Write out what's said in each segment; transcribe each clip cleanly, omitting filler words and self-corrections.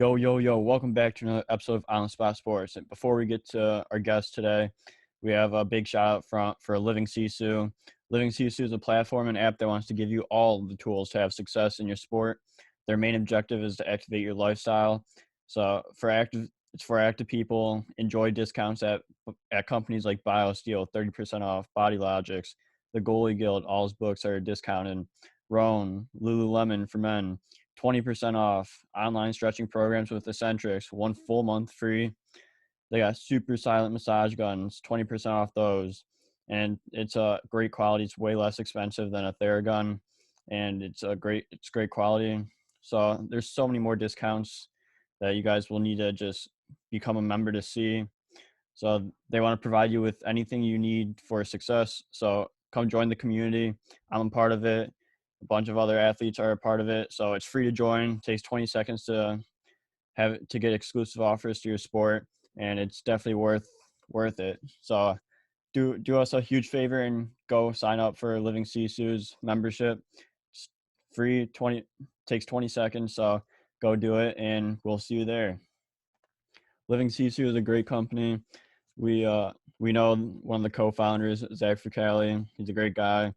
Yo, yo, yo, welcome back to another episode of On the Spot Sports. And before we get to our guest today, we have a big shout out for Living Sisu. Living Sisu is a platform and app that wants to give you all the tools to have success in your sport. Their main objective is to activate your lifestyle. It's for active people. Enjoy discounts at companies like BioSteel, 30% off, Body Logics, the Goalie Guild, all his books are discounted. Roan, Lululemon for men, 20% off. Online stretching programs with Eccentrics, 1 full month free. They got super silent massage guns, 20% off those. And it's a great quality. It's way less expensive than a Theragun, and it's great quality. So there's so many more discounts that you guys will need to just become a member to see. So they want to provide you with anything you need for success. So come join the community. I'm a part of it. A bunch of other athletes are a part of it. So it's free to join. It takes 20 seconds to get exclusive offers to your sport, and it's definitely worth it. So do us a huge favor and go sign up for Living Sisu's membership. It's free, 20 takes 20 seconds. So go do it, and we'll see you there. Living Sisu is a great company. We know one of the co-founders, Zach Fricali. He's a great guy.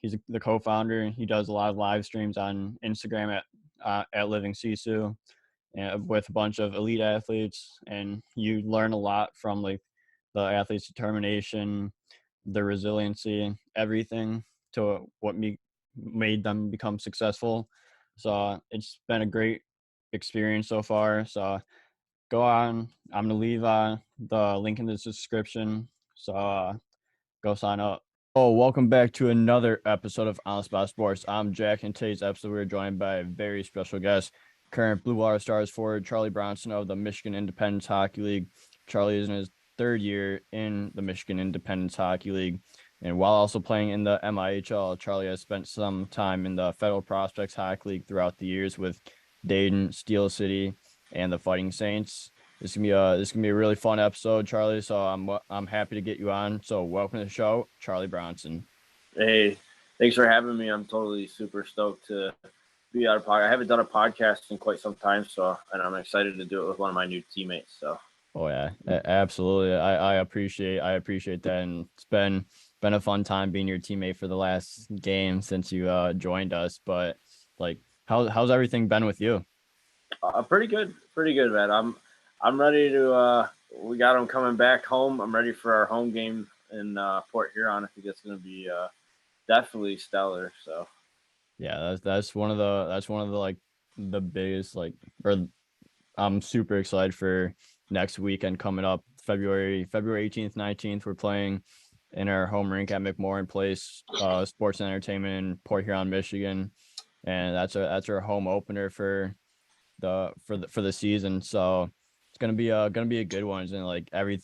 He's the co-founder. He does a lot of live streams on Instagram at Living Sisu, and with a bunch of elite athletes, and you learn a lot from like the athletes' determination, their resiliency, everything to what made them become successful. So it's been a great experience so far. So go on. I'm gonna leave the link in the description. So go sign up. Oh, welcome back to another episode of On the Spot Sports. I'm Jack, and today's episode we're joined by a very special guest, current Blue Water Stars forward Charlie Bronson of the Michigan Independence Hockey League. Charlie is in his third year in the Michigan Independence Hockey League, and while also playing in the MIHL, Charlie has spent some time in the Federal Prospects Hockey League throughout the years with Dayton, Steel City, and the Fighting Saints. This is gonna be a really fun episode, Charlie. So I'm happy to get you on. So welcome to the show, Charlie Bronson. Hey, thanks for having me. I'm totally super stoked to be on a podcast. I haven't done a podcast in quite some time, and I'm excited to do it with one of my new teammates. So. Oh yeah, absolutely. I appreciate that, and it's been a fun time being your teammate for the last game since you joined us. But like, how's everything been with you? Pretty good, man. I'm ready to. We got them coming back home. I'm ready for our home game in Port Huron. I think it's going to be definitely stellar. So. Yeah, that's one of the like the biggest or I'm super excited for next weekend coming up, February 18th, 19th. We're playing in our home rink at McMorran Place Sports and Entertainment in Port Huron, Michigan, and that's our home opener for the season. So it's gonna be a good one, and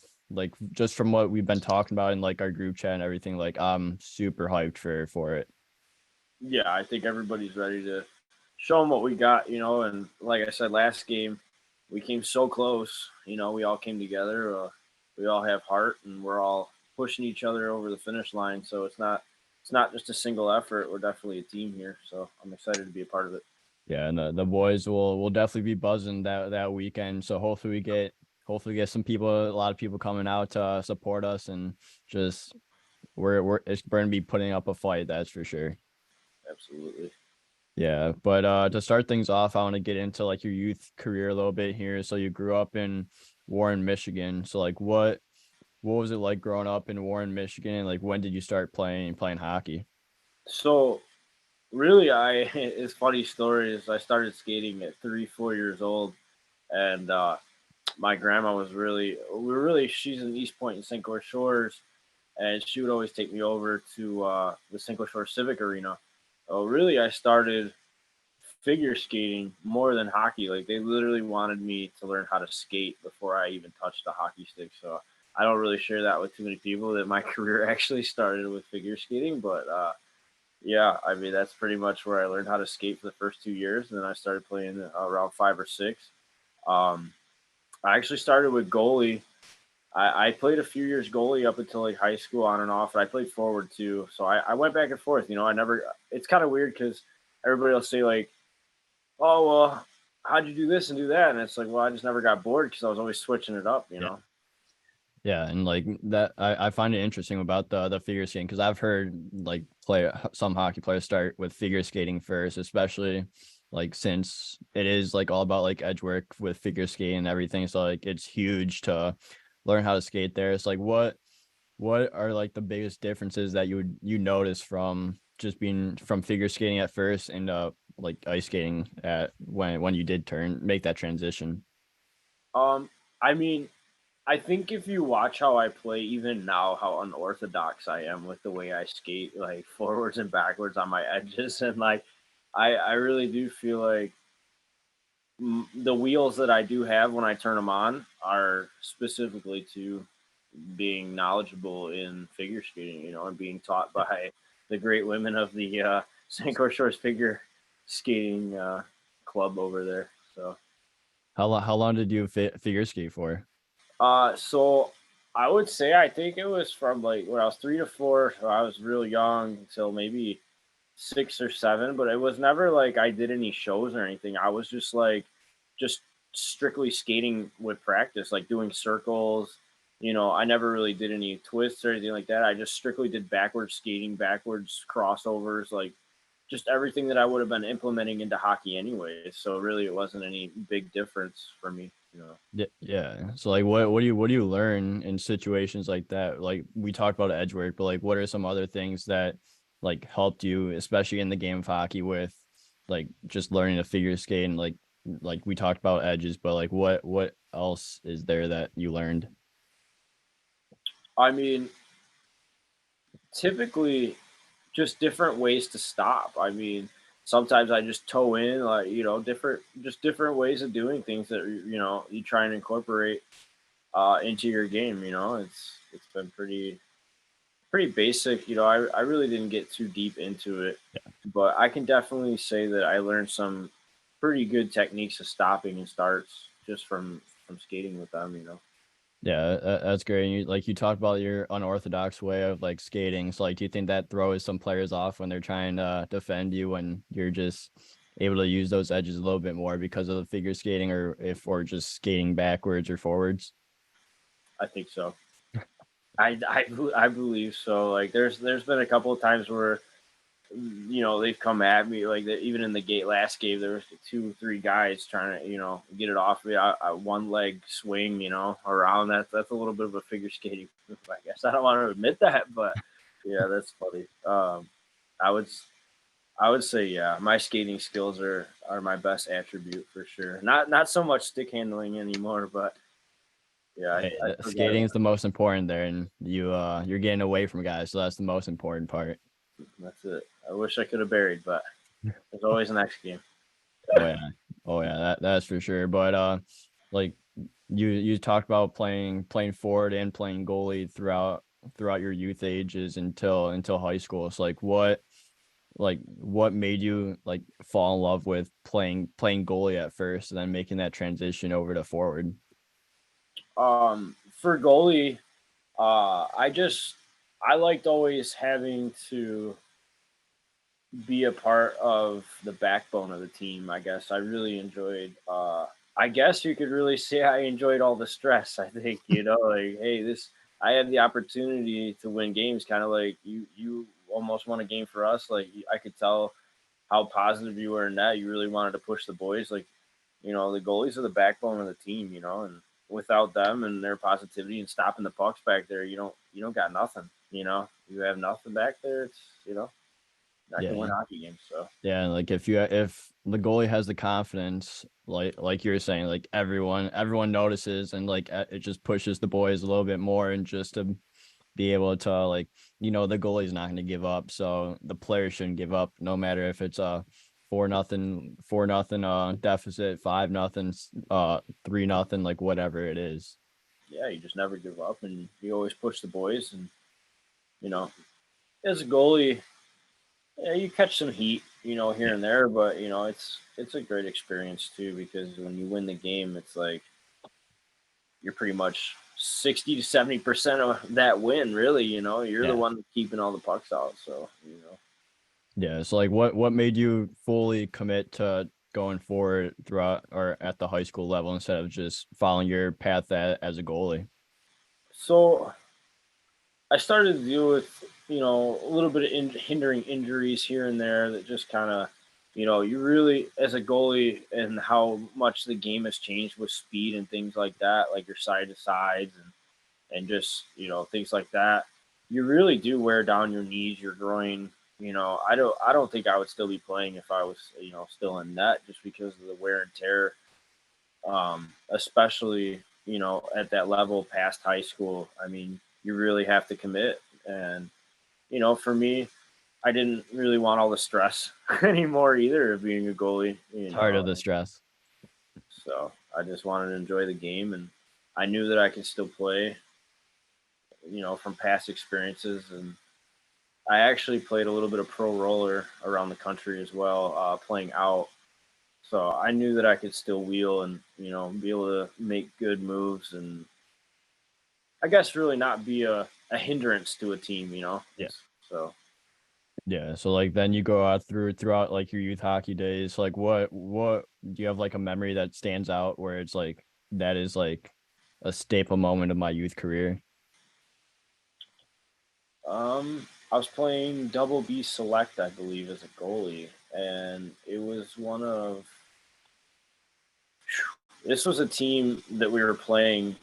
just from what we've been talking about in like our group chat and everything, like I'm super hyped for it. Yeah, I think everybody's ready to show them what we got, and like I said, last game, we came so close. We all came together. We all have heart, and we're all pushing each other over the finish line. So it's not just a single effort. We're definitely a team here. So I'm excited to be a part of it. Yeah, and the boys will definitely be buzzing that weekend. So hopefully we get some people, a lot of people coming out to support us, and just we're going to be putting up a fight, that's for sure. Absolutely. Yeah, but to start things off, I want to get into like your youth career a little bit here. So you grew up in Warren, Michigan. So like what was it like growing up in Warren, Michigan? And like when did you start playing hockey? So really, it's funny story is I started skating at 3, 4 years old, and my grandma she's in East Point and St. Clair Shores, and she would always take me over to the St. Clair Shores Civic Arena. Really, I started figure skating more than hockey. Like they literally wanted me to learn how to skate before I even touched the hockey stick. So I don't really share that with too many people that my career actually started with figure skating, but yeah, I mean that's pretty much where I learned how to skate for the first 2 years, and then I started playing around 5 or 6. Um, I actually started with goalie. I played a few years goalie up until like high school on and off, and I played forward too. So I went back and forth. I never. It's kind of weird because everybody will say like, "Oh well, how'd you do this and do that? And it's like, well, I just never got bored because I was always switching it up, you Yeah. know? Yeah, and like that, I find it interesting about the figure skating because I've heard like some hockey players start with figure skating first, especially like since it is like all about like edge work with figure skating and everything. So like it's huge to learn how to skate there. It's like what are like the biggest differences that you notice from just being from figure skating at first and like ice skating at when you did make that transition? Um, I mean, I think if you watch how I play, even now, how unorthodox I am with the way I skate, like forwards and backwards on my edges, and like I really do feel like the wheels that I do have when I turn them on are specifically to being knowledgeable in figure skating, you know, and being taught by the great women of the St. Croix Shores figure skating club over there. So, How long did you figure skate for? so I would say I think it was from like when I was 3 to 4. So I was real young until maybe 6 or 7, but it was never like I did any shows or anything. I was just strictly skating with practice, like doing circles. You know, I never really did any twists or anything like that. I just strictly did backwards skating, backwards crossovers, like just everything that I would have been implementing into hockey anyway. So really, it wasn't any big difference for me. You know. Yeah, yeah. So like what do you learn in situations like that? Like we talked about edge work, but like what are some other things that like helped you, especially in the game of hockey with like just learning to figure skate and like we talked about edges, but like what else is there that you learned? I mean, typically just different ways to stop. I mean, sometimes I just toe in, like different ways of doing things that you try and incorporate into your game. You know, it's been pretty basic. You know, I really didn't get too deep into it, but I can definitely say that I learned some pretty good techniques of stopping and starts just from skating with them. You know. Yeah, that's great. And you talked about your unorthodox way of like skating. So like, do you think that throws some players off when they're trying to defend you when you're just able to use those edges a little bit more because of the figure skating, or just skating backwards or forwards? I think so. I believe so. Like there's been a couple of times where they've come at me like that. Even in the last game, there was 2 3 guys trying to get it off me. I one leg swing around. That's a little bit of a figure skating move, I guess. I don't want to admit that, but yeah, that's funny. I would I would say yeah, my skating skills are my best attribute for sure. Not so much stick handling anymore, but yeah, Hey, I still got skating it. is the most important there, and you're getting away from guys, so that's the most important part. That's it. I wish I could have buried, but there's always the next game. Oh yeah, oh yeah, that's for sure. But like you talked about playing forward and playing goalie throughout your youth ages until high school. So what made you like fall in love with playing goalie at first and then making that transition over to forward? For goalie, I liked always having to be a part of the backbone of the team. I guess I really enjoyed. I guess you could really say I enjoyed all the stress. I think like hey, this I had the opportunity to win games, kind of like you almost won a game for us. Like I could tell how positive you were in that. You really wanted to push the boys. Like the goalies are the backbone of the team. And without them and their positivity and stopping the pucks back there, you don't got nothing. You have nothing back there. It's not gonna Yeah, win hockey games. So yeah. Like if the goalie has the confidence, like you're saying, like everyone notices, and like it just pushes the boys a little bit more, and just to be able to like the goalie's not going to give up, so the player shouldn't give up no matter if it's a 4-0 deficit, 5-0, 3-0, like whatever it is. yeah, you just never give up, and you always push the boys. And you know, as a goalie, yeah, you catch some heat, here Yeah, and there, but it's a great experience too because when you win the game, it's like you're pretty much 60 to 70% of that win. Really, you're the yeah, one keeping all the pucks out. So yeah. So like what made you fully commit to going forward throughout or at the high school level instead of just following your path as a goalie? So I started to deal with, a little bit of hindering injuries here and there that just kind of, you really, as a goalie, and how much the game has changed with speed and things like that, like your side to sides and just, things like that. You really do wear down your knees, your groin. I don't think I would still be playing if I was, still in net, just because of the wear and tear, especially at that level past high school. I mean, you really have to commit, and for me, I didn't really want all the stress anymore either of being a goalie. Tired of the stress. So I just wanted to enjoy the game, and I knew that I could still play, from past experiences. And I actually played a little bit of pro roller around the country as well, playing out. So I knew that I could still wheel and, be able to make good moves, and I guess really not be a hindrance to a team. Yeah. So Yeah. So like then you go out throughout like your youth hockey days. Like what do you have like a memory that stands out where it's like that is like a staple moment of my youth career? I was playing double B select, I believe, as a goalie, and it was this was a team that we were playing.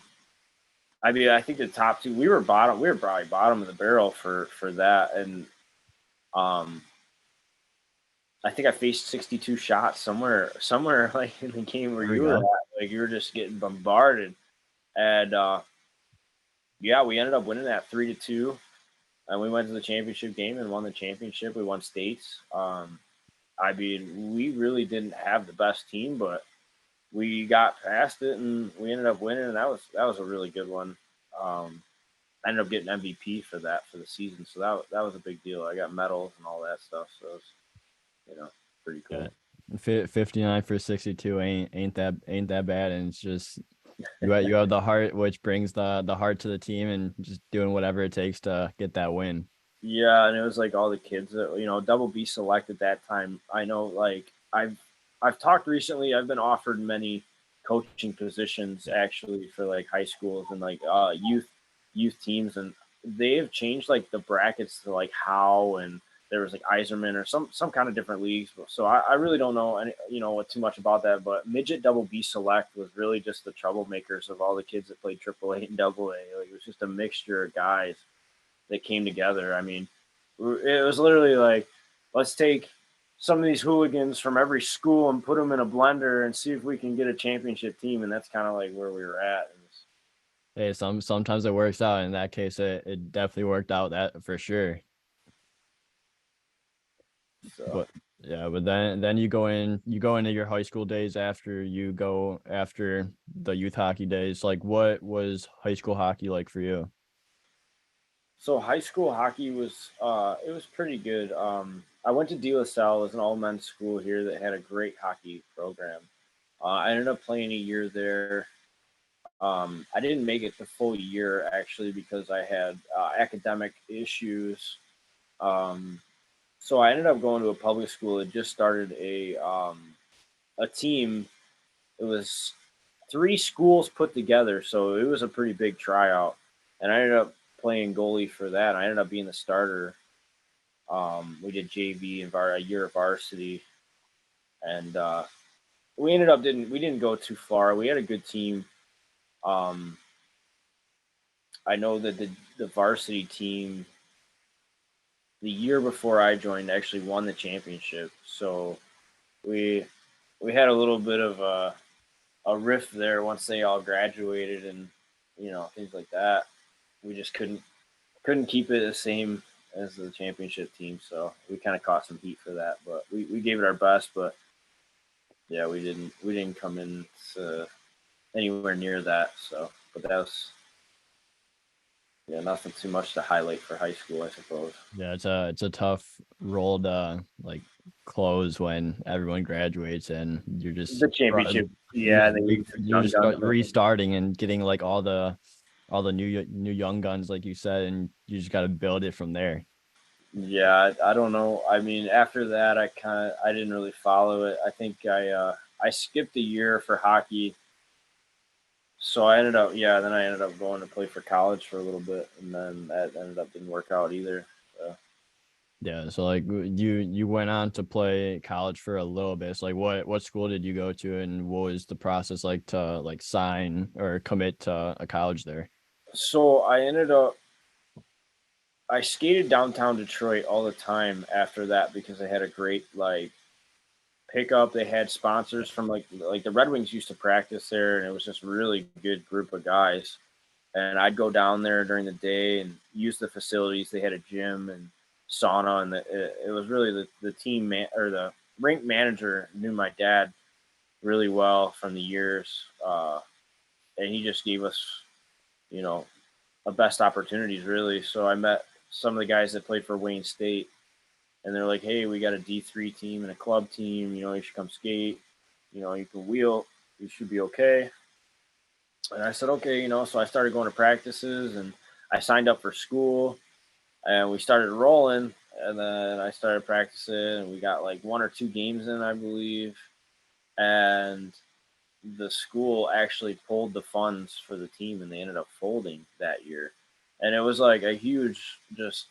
I mean, I think the top two, we were bottom. We were probably bottom of the barrel for that, and um, I think I faced 62 shots somewhere like in the game where There we you were go. at. Like you were just getting bombarded, and yeah, we ended up winning that 3-2, and we went to the championship game and won the championship. We won states. I mean, we really didn't have the best team, but we got past it and we ended up winning, and that was a really good one. I ended up getting MVP for that for the season, so that was a big deal. I got medals and all that stuff, so it's you know pretty Yeah. cool. 59 for 62 ain't that bad, and it's just you have the heart, which brings the heart to the team, and just doing whatever it takes to get that win. Yeah, and it was like all the kids that double B select at that time. I know, like I've talked recently. I've been offered many coaching positions Yeah. actually for like high schools and like youth teams, and they have changed like the brackets to like how, and there was like Iserman or some kind of different leagues. So I really don't know any what too much about that. But midget double B select was really just the troublemakers of all the kids that played AAA and Double A. Like it was just a mixture of guys that came together. I mean, it was literally like, let's take some of these hooligans from every school and put them in a blender and see if we can get a championship team. And that's kind of like where we were at. Hey, sometimes it works out. In that case, it definitely worked out, that for sure. So, But yeah, but then you go into your high school days after the youth hockey days. Like what was high school hockey like for you? so high school hockey was it was pretty good. I went to De La Salle, as an all men's school here that had a great hockey program. I ended up playing a year there. I didn't make it the full year actually because I had academic issues. Um, so I ended up going to a public school that just started a team. It was three schools put together, so it was a pretty big tryout. And I ended up playing goalie for that. I ended up being the starter. We did JV and a year of varsity, and we didn't go too far. We had a good team. Um, I know that the varsity team the year before I joined actually won the championship. So we we had a little bit of a rift there once they all graduated and things like that. We just couldn't keep it the same as the championship team, so we kind of caught some heat for that. But we gave it our best. But yeah, we didn't come in anywhere near that. So, but that was nothing too much to highlight for high school, I suppose. Yeah, it's a tough role to like close when everyone graduates and you're just The championship, you're yeah, the you're young just guns. restarting and getting like all the new young guns like you said, and you just got to build it from there. Yeah, I don't know. I mean, after that, I didn't really follow it. I think I skipped a year for hockey, so then I ended up going to play for college for a little bit, and then that ended up didn't work out either. So. Yeah, so like you went on to play college for a little bit. So like what school did you go to, and what was the process like to like sign or commit to a college there? So I skated downtown Detroit all the time after that because I had a great like pickup. They had sponsors from like the Red Wings used to practice there, and it was just a really good group of guys. And I'd go down there during the day and use the facilities. They had a gym and sauna, and it was really the team man or the rink manager knew my dad really well from the years, and he just gave us you know a best opportunities really. So I met some of the guys that played for Wayne State, and they're like, "Hey, we got a D3 team and a club team. You should come skate. You can wheel. You should be okay." And I said, "Okay." So I started going to practices, and I signed up for school, and we started rolling. And then I started practicing, and we got like one or two games in, I believe. And the school actually pulled the funds for the team, and they ended up folding that year. And it was like a huge, just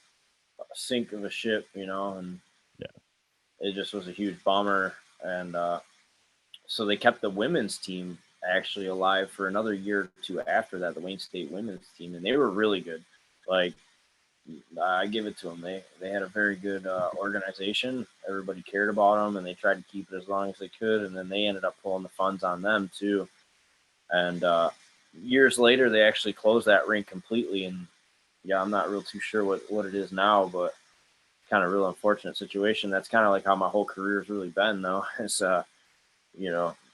sink of a ship, and Yeah. it just was a huge bummer. And so they kept the women's team actually alive for another year or two after that, the Wayne State women's team, and they were really good. Like I give it to them. They had a very good organization. Everybody cared about them, and they tried to keep it as long as they could. And then they ended up pulling the funds on them too. And years later, they actually closed that rink completely. And yeah, I'm not real too sure what it is now, but kind of real unfortunate situation. That's kind of like how my whole career has really been, though. It's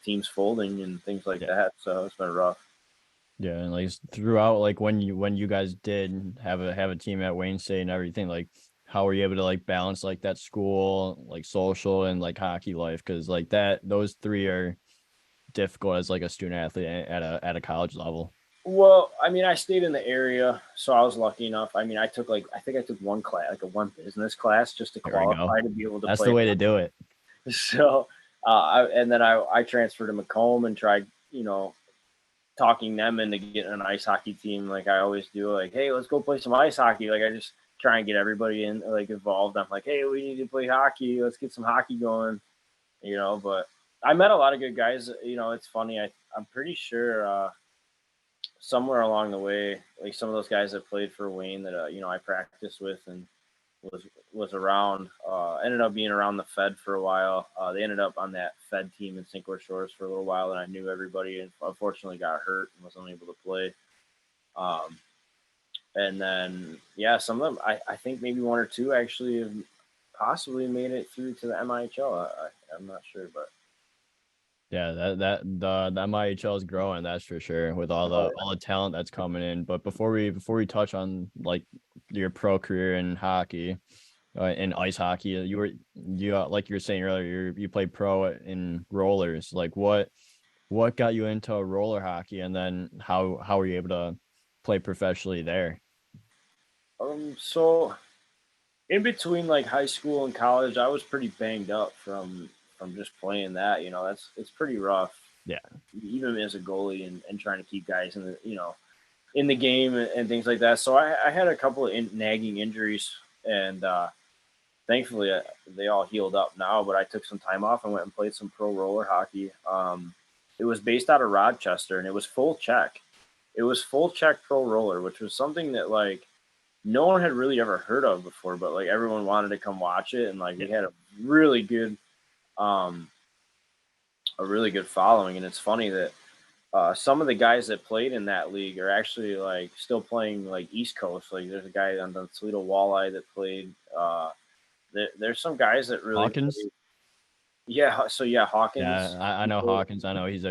teams folding and things like Yeah. that. So it's been rough. Yeah, and like throughout like when you guys did have a team at Wayne State and everything, like how were you able to like balance like that school, like social and like hockey life? Because like those three are difficult as like a student athlete at a college level. Well, I mean, I stayed in the area, so I was lucky enough. I mean, I think I took one class, like a one business class, just to There we go. qualify to be able to That's the play. way to do it. So, and then I transferred to Macomb and tried, talking them into getting an ice hockey team, like I always do. Like, hey, let's go play some ice hockey. Like I just try and get everybody in, like involved. I'm like, hey, we need to play hockey. Let's get some hockey going. But I met a lot of good guys. It's funny. I'm pretty sure. Somewhere along the way, like some of those guys that played for Wayne that I practiced with and was around, ended up being around the Fed for a while. They ended up on that Fed team in St. Clair Shores for a little while, and I knew everybody, and unfortunately got hurt and was unable to play. Um, and then yeah, some of them, I think maybe one or two actually have possibly made it through to the MIHL. I'm not sure, but Yeah, the MIHL is growing, that's for sure, with all oh, the talent that's coming in. But before we touch on like your pro career in hockey, in ice hockey, like you were saying earlier, you played pro in rollers. Like what got you into roller hockey, and then how were you able to play professionally there? so in between like high school and college, I was pretty banged up from just playing that. It's pretty rough, Yeah, even as a goalie and trying to keep guys in the game and things like that. So I had a couple of nagging injuries, and thankfully they all healed up now. But I took some time off and went and played some pro roller hockey. It was based out of Rochester, and it was full check. It was full check pro roller, which was something that like no one had really ever heard of before, but like everyone wanted to come watch it, and like yeah. we had really good, um, a really good following. And it's funny that some of the guys that played in that league are actually like still playing like East Coast. Like there's a guy on the Toledo Walleye that played. There's some guys that really Hawkins? played. Yeah, so yeah, Yeah, Hawkins. I He know played, Hawkins. I know he's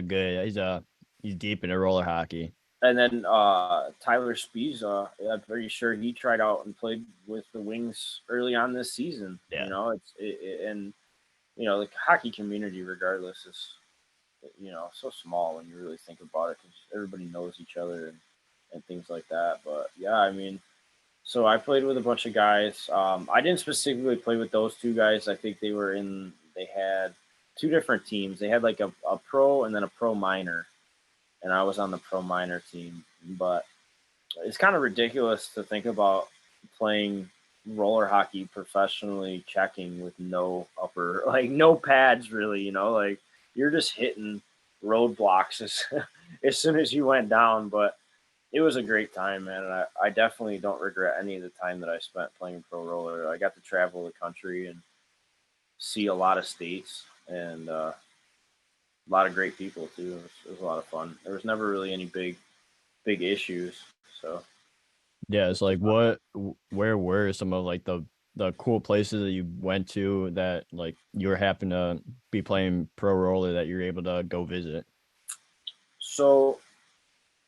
deep into roller hockey. and then Tyler Spiza, I'm pretty sure he tried out and played with the Wings early on this season. Yeah. And the hockey community, regardless, is so small when you really think about it because everybody knows each other and things like that. But yeah, I mean, So I played with a bunch of guys. I didn't specifically play with those two guys. I think they had two different teams. They had like a pro and then a pro minor, and I was on the pro minor team. But it's kind of ridiculous to think about playing roller hockey professionally, checking with no upper, like no pads, really. Like you're just hitting roadblocks as soon as you went down. But it was a great time, man. And I definitely don't regret any of the time that I spent playing pro roller. I got to travel the country and see a lot of states and a lot of great people too. It was a lot of fun. There was never really any big issues. So Yeah, it's like where were some of like the cool places that you went to that like you were happen to be playing pro roller that you're able to go visit? so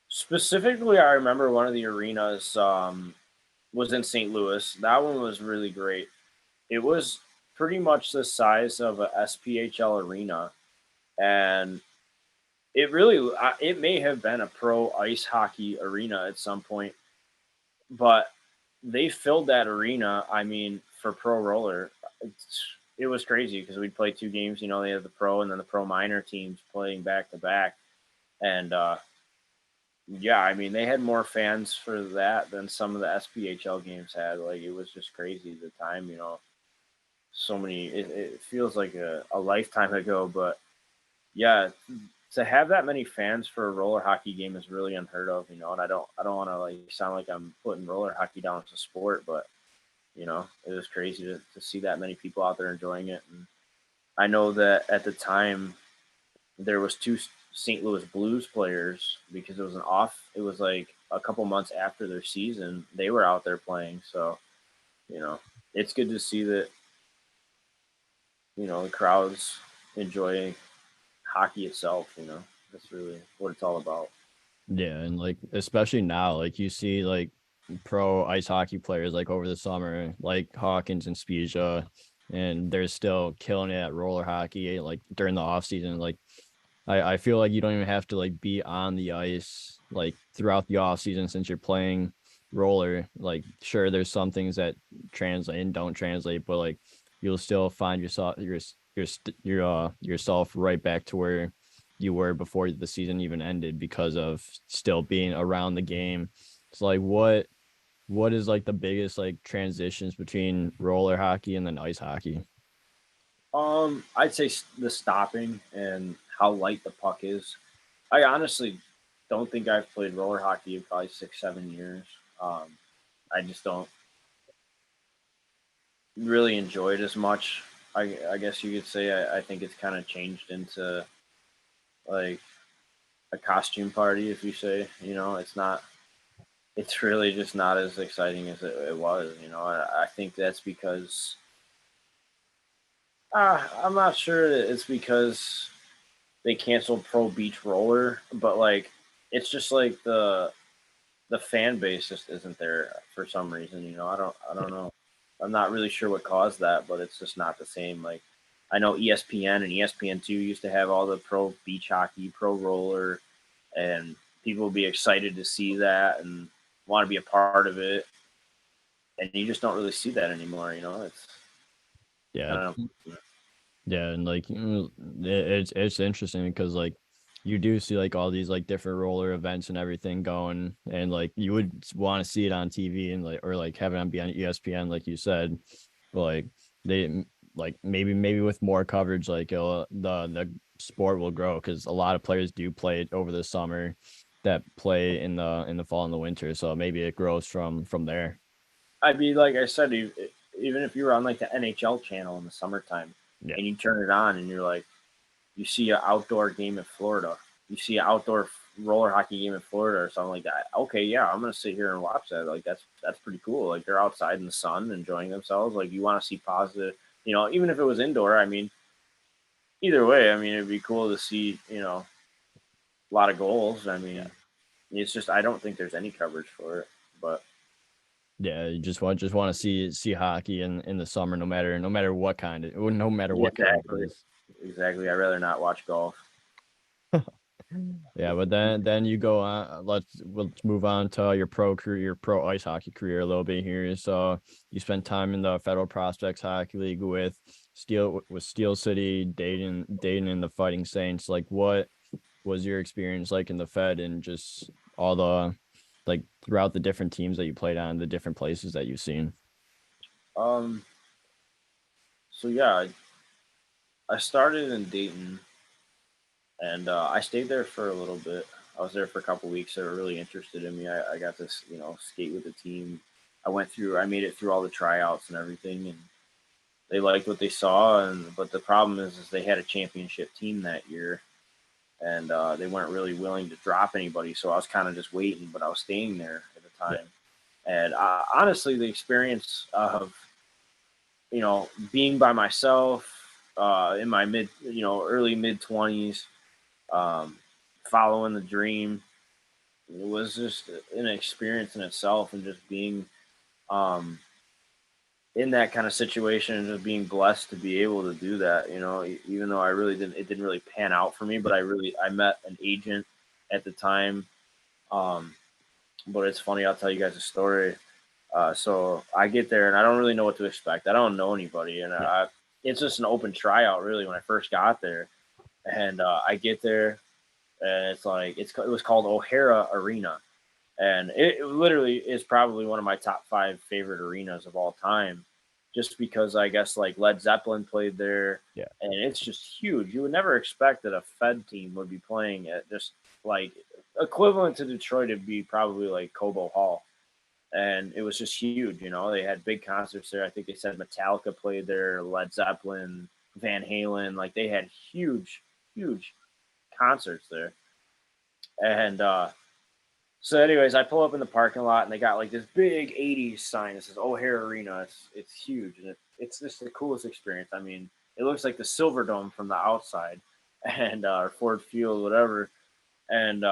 specifically, I remember one of the arenas was in St. Louis. That one was really great. It was pretty much the size of a SPHL arena, and it may have been a pro ice hockey arena at some point, but they filled that arena. I mean, for pro roller, it was crazy because we'd play two games. They had the pro and then the pro minor teams playing back to back, and yeah, I mean, they had more fans for that than some of the SPHL games had. Like, it was just crazy at the time. So many. It feels like a lifetime ago, but yeah, to have that many fans for a roller hockey game is really unheard of. And I don't want to like sound like I'm putting roller hockey down as a sport, but it was crazy to see that many people out there enjoying it. And I know that at the time there was two St. Louis Blues players because it was like a couple months after their season, they were out there playing. So, you know, it's good to see that, the crowds enjoy hockey itself, That's really what it's all about. Yeah, and like especially now, like you see like pro ice hockey players like over the summer, like Hawkins and Spezia, and they're still killing it at roller hockey like during the off season. Like I feel like you don't even have to like be on the ice like throughout the off season since you're playing roller. Like sure there's some things that translate and don't translate, but like you'll still find yourself right back to where you were before the season even ended because of still being around the game. It's like what is like the biggest like transitions between roller hockey and then ice hockey? I'd say the stopping and how light the puck is. I honestly don't think I've played roller hockey in probably 6, 7 years. Um, I just don't really enjoy it as much. I guess you could say I think it's kind of changed into like a costume party, if you say. It's really just not as exciting as it was. I think that's because I'm not sure that it's because they canceled Pro Beach Roller, but like it's just like the fan base just isn't there for some reason. I don't know. I'm not really sure what caused that, but it's just not the same. Like I know ESPN and ESPN2 used to have all the pro beach hockey, pro roller, and people would be excited to see that and want to be a part of it. And you just don't really see that anymore. I Yeah, don't know. yeah, and like it's interesting because like you do see like all these like different roller events and everything going, and like you would want to see it on TV and like or like have it on be on ESPN like you said, but like like maybe with more coverage like the sport will grow because a lot of players do play it over the summer that play in the fall and the winter, so maybe it grows from there. I'd be like I said, even if you were on like the NHL channel in the summertime Yeah, and you turn it on and you're like, you see an outdoor game in Florida, you see an outdoor roller hockey game in Florida or something like that. Okay, yeah, I'm gonna sit here and watch that. Like that's pretty cool. Like they're outside in the sun enjoying themselves. Like you want to see positive, even if it was indoor. I mean, either way, I mean it'd be cool to see, a lot of goals. I yeah. mean, it's just I don't think there's any coverage for it, but Yeah, you just want to see hockey in the summer, no matter what kind of no matter yeah, what kind it exactly, is. exactly. I'd rather not watch golf. Yeah, but then you go on. Let's move on to your pro career, your pro ice hockey career a little bit here. So you spent time in the Federal Prospects Hockey League with Steel City, Dayton, and the Fighting Saints. Like, what was your experience like in the Fed and just all the like throughout the different teams that you played on, the different places that you've seen? Um, so yeah, I started in Dayton, and I stayed there for a little bit. I was there for a couple weeks. They were really interested in me. I got to skate with the team. I made it through all the tryouts and everything, and they liked what they saw. And but the problem is they had a championship team that year, and they weren't really willing to drop anybody. So I was kind of just waiting, but I was staying there at the Yeah, time. And honestly, the experience of being by myself in my early mid 20s, um, following the dream, it was just an experience in itself, and just being um, in that kind of situation and just being blessed to be able to do that. Even though it didn't really pan out for me, but I met an agent at the time. Um, but it's funny, I'll tell you guys a story. So I get there and I don't really know what to expect. I don't know anybody, and yeah, it's just an open tryout really when I first got there. And I get there, and it was called O'Hara Arena, and it literally is probably one of my top five favorite arenas of all time, just because I guess like Led Zeppelin played there, yeah. and it's just huge. You would never expect that a Fed team would be playing at just like equivalent to Detroit. It'd be probably like Cobo Hall, and it was just huge. They had big concerts there. I think they said Metallica played there, Led Zeppelin, Van Halen. Like they had huge concerts there. And so, anyways, I pull up in the parking lot, and they got like this big '80s sign that says O'Hare Arena. It's huge, and it's just the coolest experience. I mean, it looks like the Silver Dome from the outside, and Ford Field, whatever. And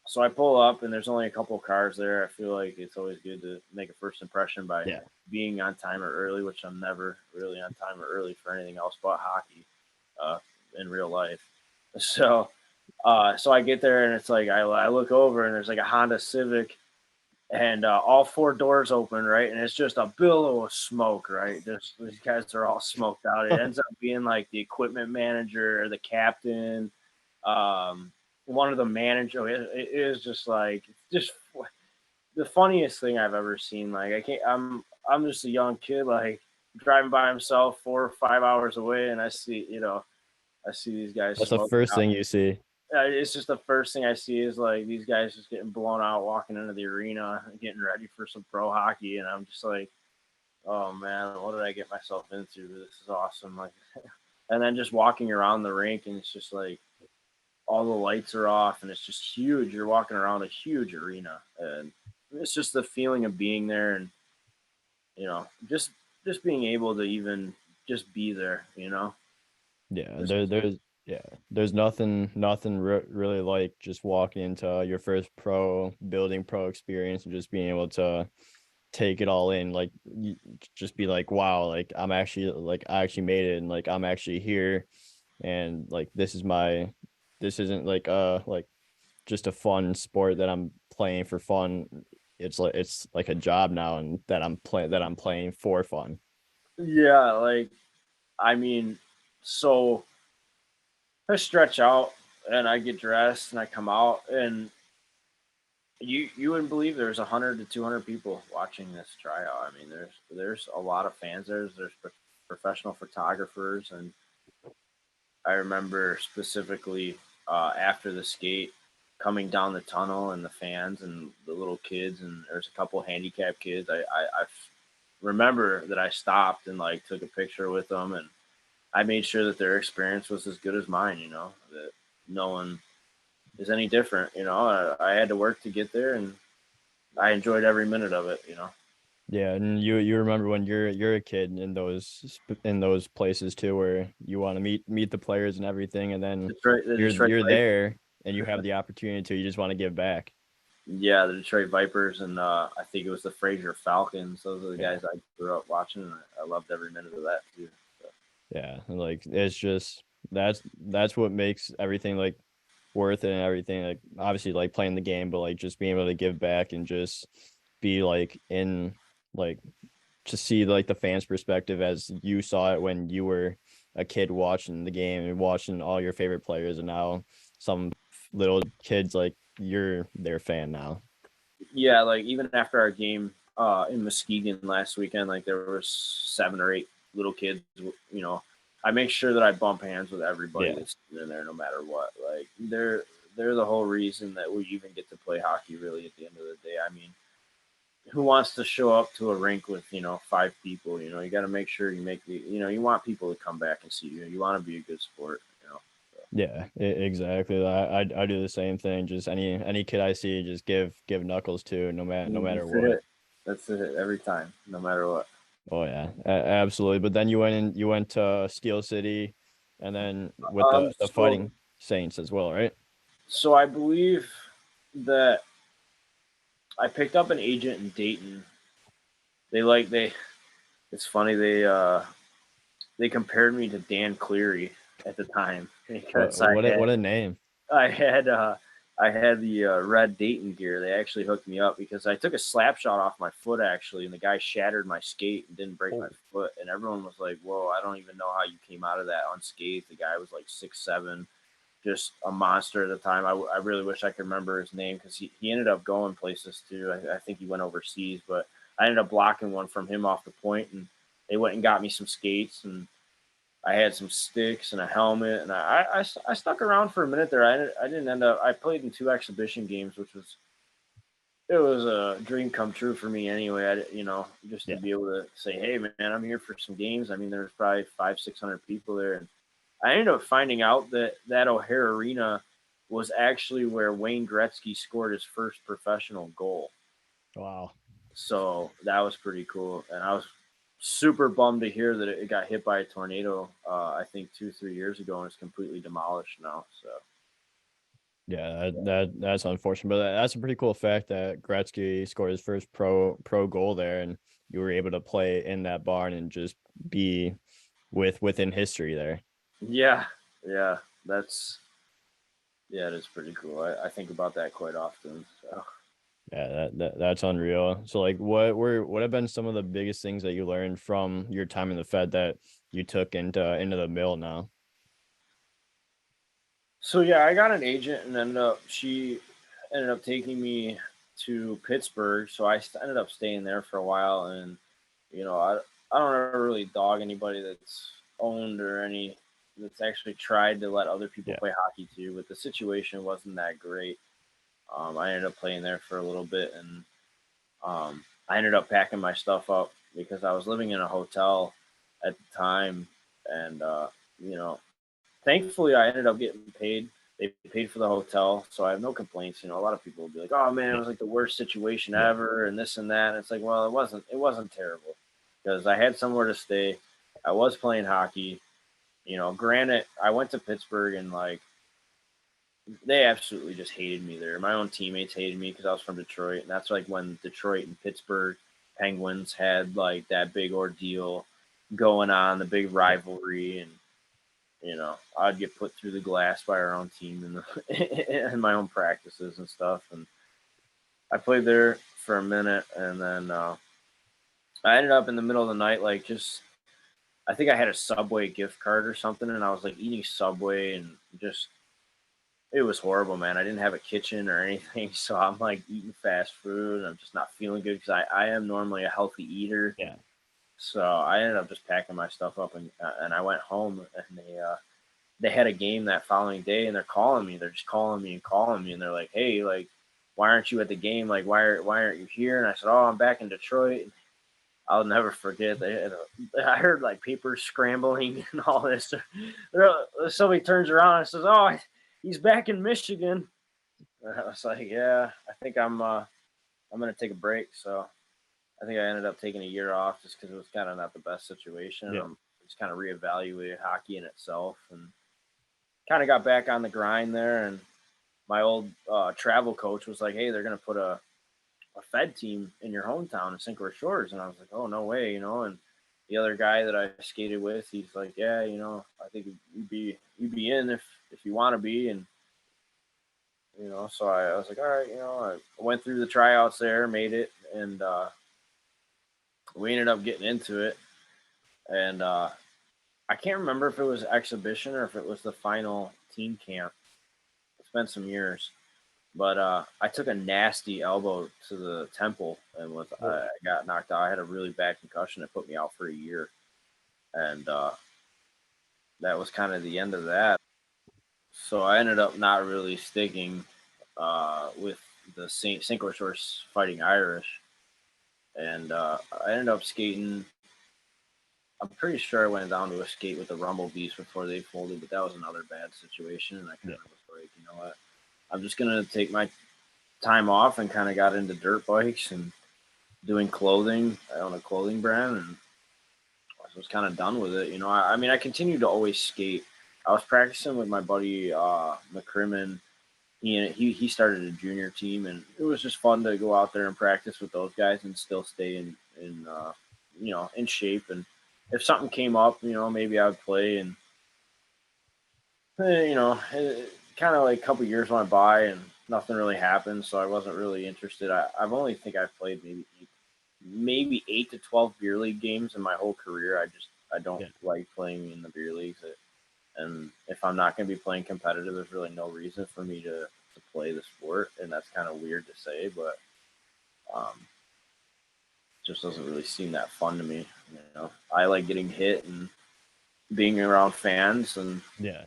so I pull up, and there's only a couple cars there. I feel like it's always good to make a first impression by Yeah. being on time or early, which I'm never really on time or early for anything else but hockey uh, in real life. So I get there, and it's like I look over, and there's like a Honda Civic, and all four doors open, right, and it's just a billow of smoke, right. These guys are all smoked out. It ends up being like the equipment manager, the captain, um, one of the managers. It is just like just the funniest thing I've ever seen. Like I can't. I'm just a young kid, like driving by himself 4 or 5 hours away, and I see these guys That's the smoking first out. thing you see. It's just the first thing I see is like these guys just getting blown out, walking into the arena, getting ready for some pro hockey, and I'm just like, oh man, what did I get myself into? This is awesome. Like, and then just walking around the rink, and it's just like all the lights are off, and it's just huge. You're walking around a huge arena, and it's just the feeling of being there, and just being able to even just be there. Yeah, Just there's nothing really like just walking into your first building pro experience and just being able to take it all in, like just be like, wow, like I actually made it, and like I'm actually here, and like this isn't like just a fun sport that I'm playing for fun. It's like a job now, and that I'm playing for fun. yeah, like I mean, so I stretch out, and I get dressed, and I come out, and you wouldn't believe there's 100 to 200 people watching this tryout. I mean, there's a lot of fans. There's professional photographers, and I remember specifically after the skate coming down the tunnel, and the fans and the little kids, and there's a couple handicapped kids. I remember that I stopped and like took a picture with them, and I made sure that their experience was as good as mine. That no one is any different. I had to work to get there, and I enjoyed every minute of it. Yeah, and you remember when you're a kid in those places too, where you want to meet the players and everything, and then The Detroit you're Vipers. there and you have the opportunity to, you just want to give back. Yeah, the Detroit Vipers, and I think it was the Fraser Falcons. Those are the Yeah, guys I grew up watching, and I loved every minute of that too. So, yeah, and like it's just that's what makes everything like worth it and everything. Like obviously like playing the game, but like just being able to give back and just be like in like to see like the fans' perspective as you saw it when you were a kid watching the game and watching all your favorite players, and now some little kids like you're their fan now. Yeah, like even after our game in Muskegon last weekend, like there were 7 or 8 little kids. You know, I make sure that I bump hands with everybody Yeah. that's in there, no matter what. Like they're the whole reason that we even get to play hockey. Really, at the end of the day, I mean, who wants to show up to a rink with 5 people? You got to make sure you make you want people to come back and see you. You want to be a good sport. So. Yeah, exactly. I do the same thing. Just any kid I see, just give knuckles to, no matter That's what. it. That's it every time, no matter what. Oh yeah, absolutely. But then you went to Steel City, and then with the So Fighting Saints as well, right? so I believe that I picked up an agent in Dayton. They it's funny they compared me to Dan Cleary at the time because What a name. I had I had the red Dayton gear. They actually hooked me up because I took a slap shot off my foot actually, and the guy shattered my skate and didn't break my Oh, foot. And everyone was like, "Whoa, I don't even know how you came out of that unscathed." The guy was like 6'7", just a monster at the time. I really wish I could remember his name because he ended up going places too. I think he went overseas, but I ended up blocking one from him off the point, and they went and got me some skates, and I had some sticks and a helmet, and I stuck around for a minute there. I didn't end up. I played in 2 exhibition games, which was it was a dream come true for me anyway. Just to yeah. be able to say, "Hey, man, I'm here for some games." I mean, there was probably 500-600 people there, and I ended up finding out that O'Hare Arena was actually where Wayne Gretzky scored his first professional goal. Wow. So that was pretty cool, and I was super bummed to hear that it got hit by a tornado. I think 2-3 years ago, and it's completely demolished now. So Yeah, that's unfortunate, but that's a pretty cool fact that Gretzky scored his first pro goal there, and you were able to play in that barn and just be within history there. yeah, yeah, that's yeah, it is pretty cool. I think about that quite often. So. Yeah, that's unreal. So like what have been some of the biggest things that you learned from your time in the Fed that you took into the mill now? So yeah, I got an agent, and she ended up taking me to Pittsburgh. So ended up staying there for a while, and I don't ever really dog anybody that's owned or any that's actually tried to let other people Yeah. play hockey too. But the situation wasn't that great. I ended up playing there for a little bit, and I ended up packing my stuff up because I was living in a hotel at the time, and you know thankfully, I ended up getting paid. They paid for the hotel, so I have no complaints. A lot of people will be like, "Oh man, it Yeah. was like the worst situation Yeah. ever," and this and that. And it's like, well, it wasn't. It wasn't terrible because I had somewhere to stay. I was playing hockey. Granted, I went to Pittsburgh and like they absolutely just hated me there. My own teammates hated me because I was from Detroit, and that's like when Detroit and Pittsburgh Penguins had like that big ordeal going on, the big Yeah. rivalry, and I'd get put through the glass by our own team in in my own practices and stuff. And I played there for a minute, and then I ended up in the middle of the night, like just I think I had a Subway gift card or something, and I was like eating Subway, and just it was horrible, man. I didn't have a kitchen or anything, so I'm like eating fast food, and I'm just not feeling good because I am normally a healthy eater. Yeah. So I ended up just packing my stuff up, and I went home, and they had a game that following day, and they're calling me. They're just calling me and calling me, and they're like, "Hey, like, why aren't you at the game? Like, why aren't you here?" And I said, "Oh, I'm back in Detroit." I'll never forget. I heard like papers scrambling and all this. Somebody turns around and says, "Oh, he's back in Michigan." And I was like, "Yeah, I think I'm gonna take a break." So I think I ended up taking a year off just because it was kind of not the best situation. Yeah. I'm just kind of reevaluated hockey in itself and kind of got back on the grind there. And my old travel coach was like, "Hey, they're gonna put a Fed team in your hometown in Cinco Shores," and I was like, "Oh, no way." And the other guy that I skated with, he's like, "Yeah, I think you'd be in if you want to be." And So I was like, all right, I went through the tryouts there, made it, and we ended up getting into it. And I can't remember if it was exhibition or if it was the final team camp. It's been some years, but I took a nasty elbow to the temple and Oh, I got knocked out. I had a really bad concussion that put me out for a year, and that was kind of the end of that. So I ended up not really sticking with the St. Source Fighting Irish, and I ended up skating. I'm pretty sure I went down to a skate with the Rumble Beast before they folded, but that was another bad situation, and I yeah, kind of was like, you know what, I'm just gonna take my time off and kind of got into dirt bikes and doing clothing. I own a clothing brand, and I was kind of done with it. I mean, I continued to always skate. I was practicing with my buddy McCrimmon. He started a junior team, and it was just fun to go out there and practice with those guys and still stay in shape. And if something came up, maybe I would play. And kind of like a couple years went by and nothing really happened, so I wasn't really interested. I've only think I've played maybe 8 to 12 beer league games in my whole career. I don't yeah. like playing in the beer leagues, and if I'm not going to be playing competitive, there's really no reason for me to play the sport, and that's kind of weird to say, but um, just doesn't really seem that fun to me. I like getting hit and being around fans, and Yeah.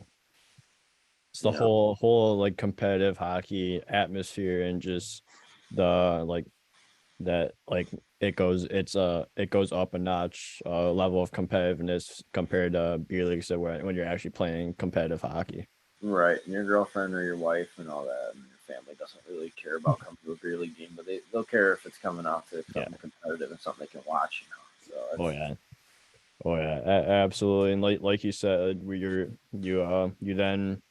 It's the you know, whole like competitive hockey atmosphere and just the like that like it goes up a notch level of competitiveness compared to beer leagues that when you're actually playing competitive hockey. right, and your girlfriend or your wife and all that, and your family doesn't really care about coming to a beer league game, but they'll care if it's coming out to Yeah. something competitive and something they can watch. So Oh it's yeah. Oh yeah. Absolutely. And like you said, you then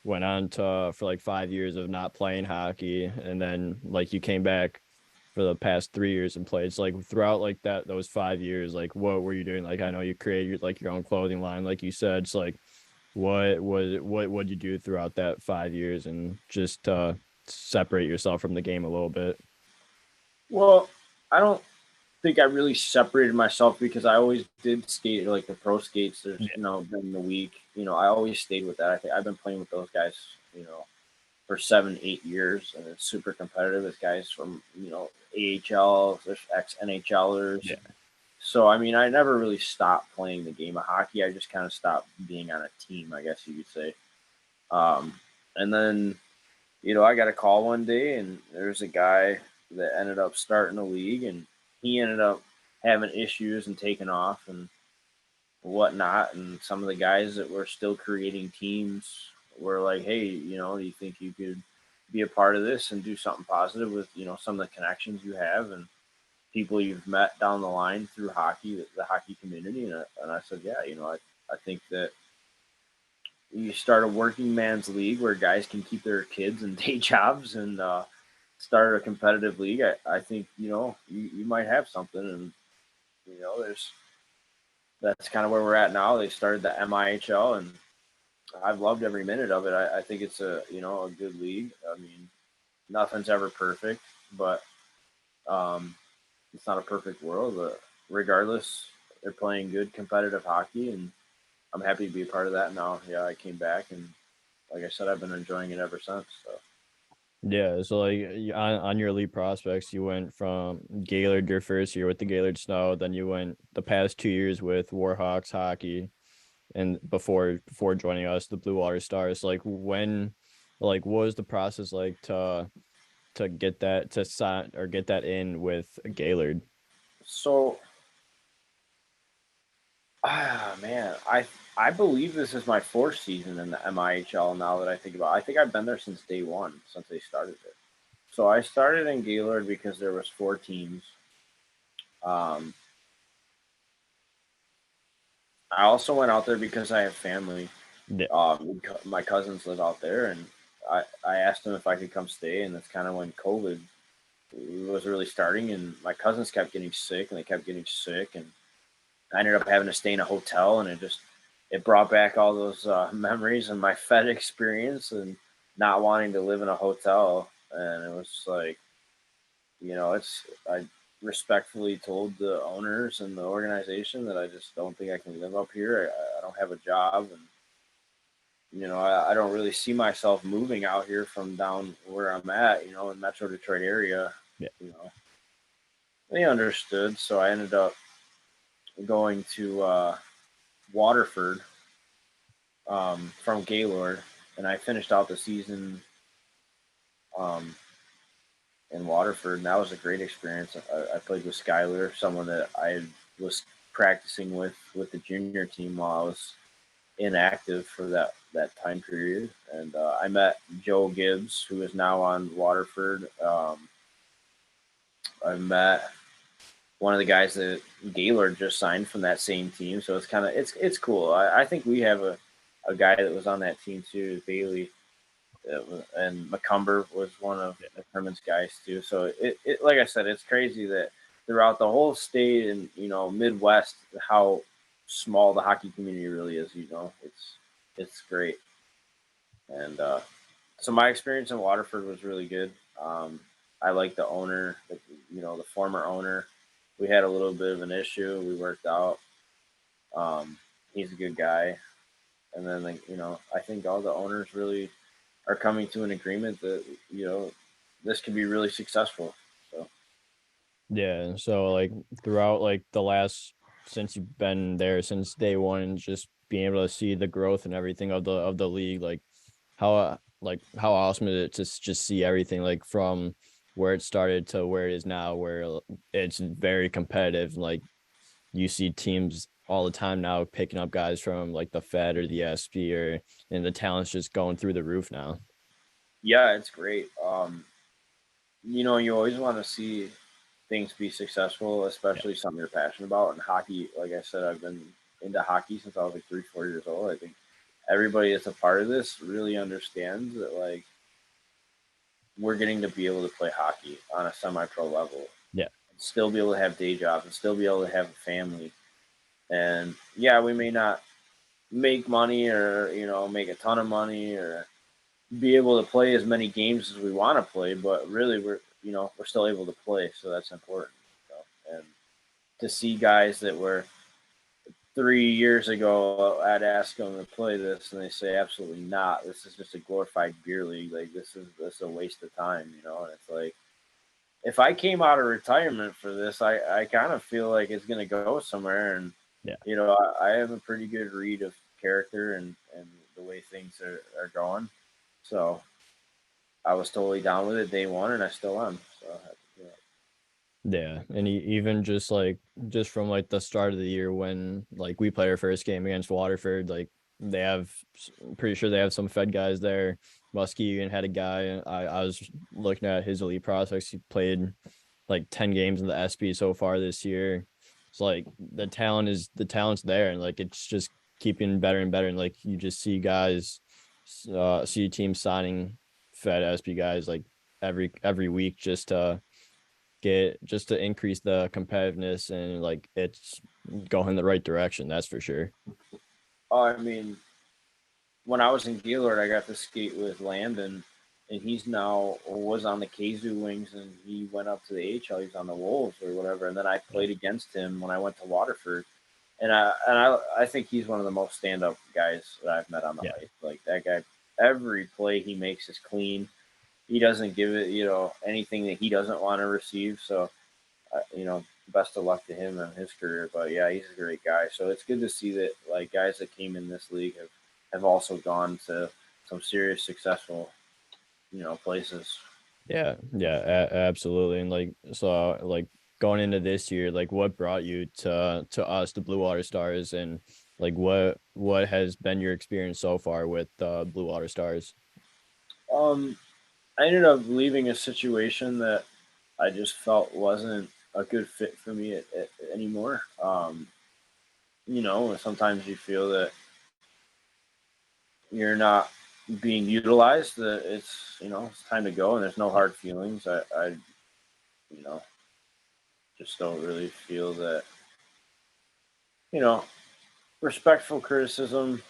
went on to for like 5 years of not playing hockey, and then like you came back for the past 3 years and played. So like throughout like those 5 years, like what were you doing? Like I know you created like your own clothing line, like you said. It's like what did you do throughout that 5 years and just separate yourself from the game a little bit? well, I don't think I really separated myself because I always did skate like the pro skates. There's Yeah, during the week. I always stayed with that. I think I've been playing with those guys. For 7, 8 years, and it's super competitive. It's guys from AHL, there's ex NHLers. yeah, So I mean, I never really stopped playing the game of hockey. I just kind of stopped being on a team, I guess you could say. Um, and then I got a call one day, and there's a guy that ended up starting a league, and he ended up having issues and taking off and whatnot. And some of the guys that were still creating teams were like, "Hey, do you think you could be a part of this and do something positive with some of the connections you have and people you've met down the line through hockey, the hockey community?" And I said, "Yeah, I think that you start a working man's league where guys can keep their kids and day jobs and start a competitive league. I think you might have something, and there's that's kind of where we're at now. They started the MIHL, and I've loved every minute of it. I think it's a good league. I mean, nothing's ever perfect, but um, it's not a perfect world. But regardless, they're playing good competitive hockey, and I'm happy to be a part of that now. Yeah, I came back, and like I said, I've been enjoying it ever since. So yeah. So like on your elite prospects, you went from Gaylord your first year with the Gaylord Snow, then you went the past 2 years with Warhawks hockey, and before joining us, the Blue Water Stars. Like like what was the process like to get that to sign or get that in with Gaylord? so man, I believe this is my fourth season in the MIHL. Now that I think about it, I think I've been there since day one, since they started it. So I started in Gaylord because there was 4 teams. Um, I also went out there because I have family. Yeah, My cousins live out there, and I asked them if I could come stay, and that's kind of when COVID was really starting, and my cousins kept getting sick, and they kept getting sick, and I ended up having to stay in a hotel, and it brought back all those memories and my Fed experience, and not wanting to live in a hotel, and it was like, I respectfully told the owners and the organization that I just don't think I can live up here. I don't have a job, and I don't really see myself moving out here from down where I'm at, in Metro Detroit area. Yeah. You know, they understood, so I ended up going to Waterford from Gaylord, and I finished out the season um, in Waterford, and that was a great experience. I played with Skyler, someone that I was practicing with the junior team while I was inactive for that time period, and I met Joe Gibbs, who is now on Waterford. I met one of the guys that Gaylord just signed from that same team, so it's cool. I think we have a guy that was on that team too, Bailey, and McCumber was one of Herman's guys too. So it like I said, it's crazy that throughout the whole state and Midwest, how small the hockey community really is. It's great. And so my experience in Waterford was really good. I like the owner, the former owner. We had a little bit of an issue. We worked out. He's a good guy. And then, I think all the owners really are coming to an agreement that, this could be really successful. So, Yeah, so like throughout like the last since you've been there since day one, and just being able to see the growth and everything of the league, like how awesome is it to just see everything like from where it started to where it is now, where it's very competitive. Like you see teams all the time now picking up guys from like the Fed or the SP, and the talent's just going through the roof now. yeah, it's great. You always want to see things be successful, Yeah, especially something you're passionate about. And hockey, like I said, I've been into hockey since I was like 3, 4 years old. I think everybody that's a part of this really understands that, like, we're getting to be able to play hockey on a semi-pro level, yeah, and still be able to have day jobs, and still be able to have a family. And yeah, we may not make money or make a ton of money or be able to play as many games as we want to play, but really we're still able to play, so that's important. And to see guys that were 3 years ago, I'd ask them to play this, and they say absolutely not. This is just a glorified beer league. Like, this is a waste of time, And it's like, if I came out of retirement for this, I kind of feel like it's gonna go somewhere. And yeah. I have a pretty good read of character and the way things are going. So I was totally down with it day one, and I still am. So yeah. Yeah, and even just from like the start of the year when like we played our first game against Waterford, like I'm pretty sure they have some Fed guys there. Muskegon had a guy. I was looking at his elite prospects. He played like 10 games in the SP so far this year. It's like the talent's there, and like it's just keeping better and better. And like you just see see teams signing Fed SP guys like every week just to increase the competitiveness, and like it's going in the right direction, that's for sure. Oh, I mean, when I was in Gaylord, I got to skate with Landon, and he's now was on the KZoo Wings, and he went up to the AHL. He's on the Wolves or whatever. And then I Yeah, played against him when I went to Waterford, and I think he's one of the most stand up guys that I've met on the yeah, ice. Like, that guy, every play he makes is clean. He doesn't give it anything that he doesn't want to receive. So best of luck to him and his career. But yeah, he's a great guy. So it's good to see that, like, guys that came in this league have also gone to some serious successful places. yeah, yeah, absolutely. And like so like going into this year, like what brought you to us, the Blue Water Stars, and like what has been your experience so far with Blue Water Stars? Um, I ended up leaving a situation that I just felt wasn't a good fit for me anymore. Sometimes you feel that you're not being utilized. That it's time to go, and there's no hard feelings. I you know just don't really feel that you know respectful criticism.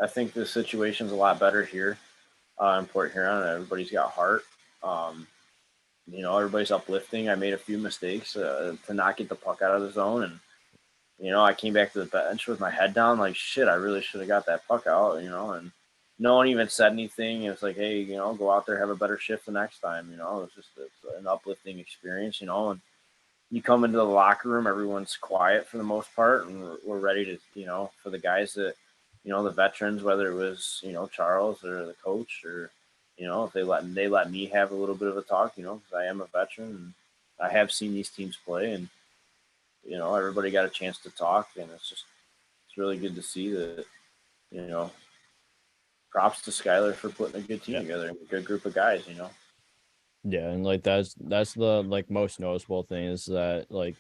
I think the situation's a lot better here. in Port Huron. Everybody's got heart. Um, everybody's uplifting. I made a few mistakes to not get the puck out of the zone, and I came back to the bench with my head down, like shit. I really should have got that puck out, and no one even said anything. It was like, hey, go out there, have a better shift the next time. It's an uplifting experience, and you come into the locker room, everyone's quiet for the most part, and we're ready to, for the guys that, the veterans, whether it was, Charles or the coach, or, if they let me have a little bit of a talk, because I am a veteran and I have seen these teams play, and everybody got a chance to talk, and it's really good to see that, you know, props to Skyler for putting a good team Yeah. together, a good group of guys. Yeah, and like that's the like most noticeable thing is that like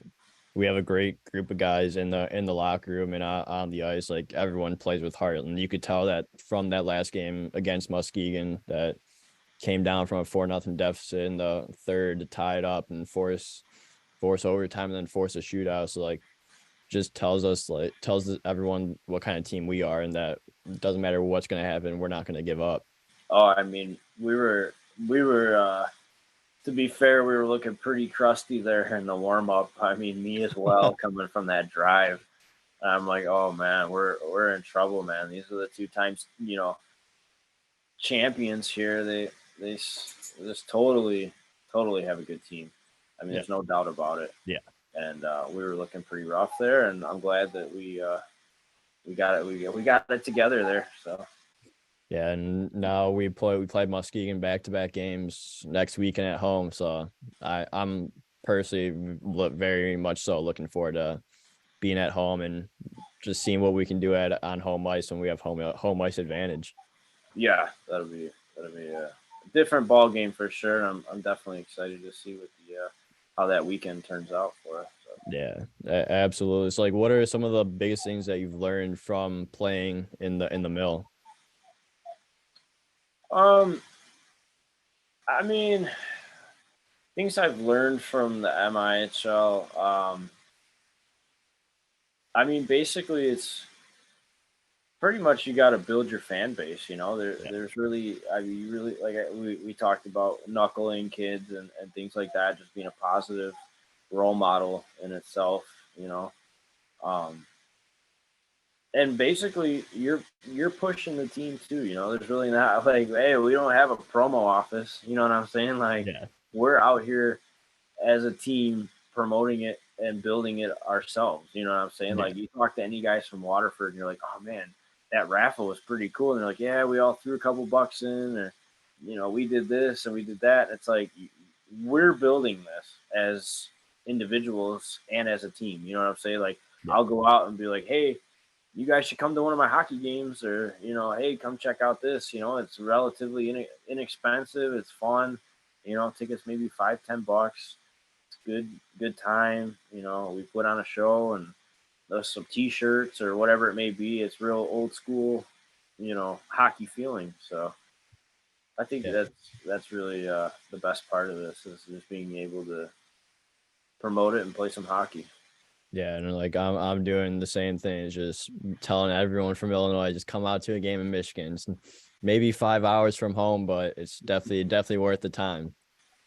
we have a great group of guys in the locker room and on the ice. Like everyone plays with heart, and you could tell that from that last game against Muskegon that came down from a 4-0 deficit in the third to tie it up and force overtime and then force a shootout. So like just tells everyone what kind of team we are and that it doesn't matter what's gonna happen, we're not gonna give up. Oh, I mean, we were. To be fair, we were looking pretty crusty there in the warm up. I mean, me as well, coming from that drive. I'm like, oh man, we're in trouble, man. These are the two times champions here. They just totally have a good team. I mean, Yeah. there's no doubt about it. Yeah. And we were looking pretty rough there, and I'm glad that we got it. We got it together there. So Yeah, and now we play Muskegon back-to-back games next weekend at home. So I'm personally very much so looking forward to being at home and just seeing what we can do at on home ice when we have home ice advantage. yeah, that'll be a different ball game for sure. I'm definitely excited to see what the how that weekend turns out for us. So. Yeah, absolutely. It's like, what are some of the biggest things that you've learned from playing in the mill? Um, I mean, things I've learned from the MIHL. I mean, basically, it's pretty much you got to build your fan base. Yeah, There's really, I mean, you really like we talked about knuckling kids and things like that, just being a positive role model in itself. You know, um, and basically you're pushing the team too. There's really not like, hey, we don't have a promo office. You know what I'm saying? Like yeah, we're out here as a team promoting it and building it ourselves. You know what I'm saying? yeah, Like you talk to any guys from Waterford and you're like, oh man, that raffle was pretty cool. And they're like, yeah, we all threw a couple bucks in, or we did this and we did that. And it's like we're building this as individuals and as a team. You know what I'm saying? Like yeah, I'll go out and be like, hey, you guys should come to one of my hockey games, or hey, come check out this. It's relatively inexpensive. It's fun. Tickets maybe $5-10. It's good time. We put on a show and there's some T-shirts or whatever it may be. It's real old school, hockey feeling. So I think yeah. that's really the best part of this is just being able to promote it and play some hockey. Yeah, and like I'm doing the same thing. It's just telling everyone from Illinois just come out to a game in Michigan. It's maybe 5 hours from home, but it's definitely worth the time.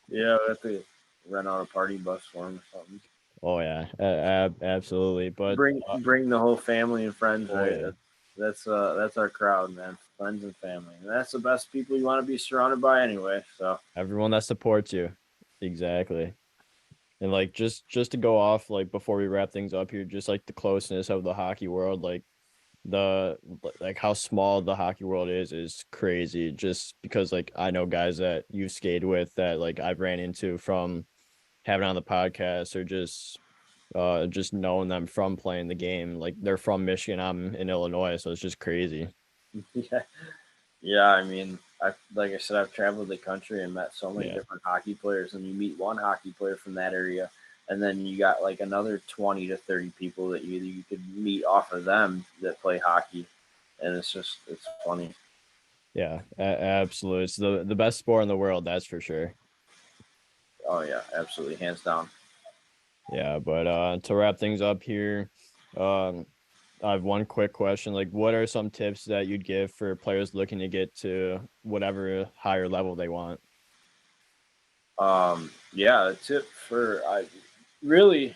Yeah, we have to rent out a party bus for them or something. Oh yeah, absolutely. But Bring the whole family and friends, oh right? yeah, That's our crowd, man. Friends and family, and that's the best people you want to be surrounded by, anyway. So everyone that supports you, exactly. And like just to go off like before we wrap things up here, just like the closeness of the hockey world, the like how small the hockey world is crazy. Just because like I know guys that you've skated with that like I've ran into from having on the podcast or just knowing them from playing the game. Like they're from Michigan, I'm in Illinois, so it's just crazy. yeah, yeah. I mean, like I said, I've traveled the country and met so many Yeah. different hockey players, and you meet one hockey player from that area, and then you got like another 20 to 30 people that you could meet off of them that play hockey, and it's funny. Yeah, absolutely. It's the best sport in the world, that's for sure. Oh yeah, absolutely, hands down. Yeah, but to wrap things up here, um, I have one quick question. Like, what are some tips that you'd give for players looking to get to whatever higher level they want? Yeah, a tip for I really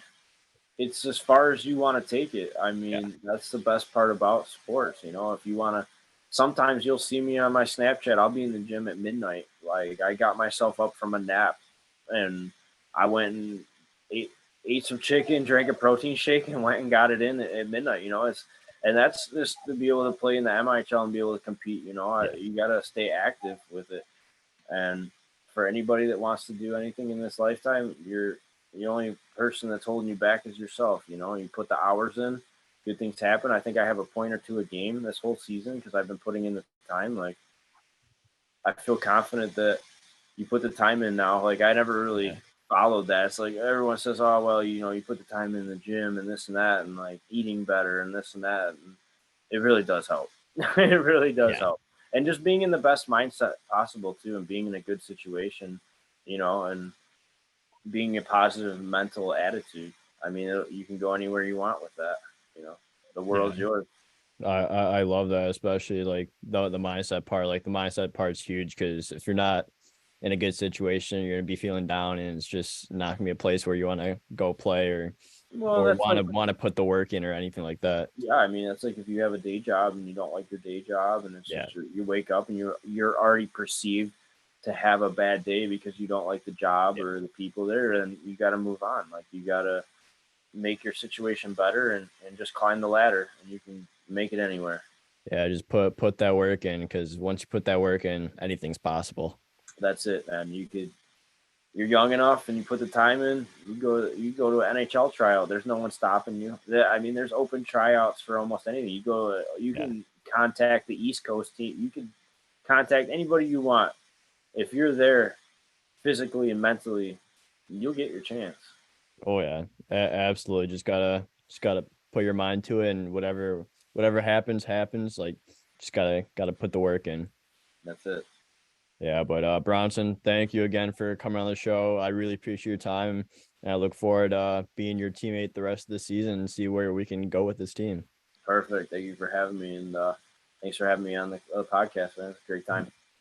it's as far as you want to take it. I Yeah. mean, that's the best part about sports. If you want to, sometimes you'll see me on my Snapchat. I'll be in the gym at midnight. Like I got myself up from a nap, and I went and ate ate some chicken, drank a protein shake, and went and got it in at midnight. And that's just to be able to play in the MIHL and be able to compete. Yeah. You got to stay active with it. And for anybody that wants to do anything in this lifetime, you're the only person that's holding you back is yourself. You put the hours in, good things happen. I think I have a point or two a game this whole season because I've been putting in the time. Like I feel confident that you put the time in now. Like I never really Yeah. followed that. It's like everyone says, "Oh well, you put the time in the gym and this and that, and like eating better and this and that." And it really does help. It really does Yeah. help. And just being in the best mindset possible too, and being in a good situation, and being a positive mental attitude. I mean, you can go anywhere you want with that. You know, the Yeah. world's yours. I love that, especially like the mindset part. Like the mindset part's huge because if you're not in a good situation, you're gonna be feeling down, and it's just not gonna be a place where you want to go play or Well, or that's want like to want to put the work in or anything like that. Yeah, I mean, that's like if you have a day job and you don't like your day job, and it's Yeah. just you wake up and you're already perceived to have a bad day because you don't like the job Yeah. or the people there, and you got to move on. Like you got to make your situation better and just climb the ladder, and you can make it anywhere. Yeah. Just put that work in because once you put that work in, anything's possible. That's it, man. You're young enough and you put the time in. You go to an NHL tryout. There's no one stopping you. I mean, there's open tryouts for almost anything. You Yeah. can contact the East Coast team. You can contact anybody you want. If you're there physically and mentally, you'll get your chance. Oh yeah. Absolutely. Just gotta put your mind to it, and whatever happens, happens. Like just gotta put the work in. That's it. Yeah, but Bronson, thank you again for coming on the show. I really appreciate your time, and I look forward being your teammate the rest of the season and see where we can go with this team. Perfect. Thank you for having me, and thanks for having me on the podcast, man. It's a great time.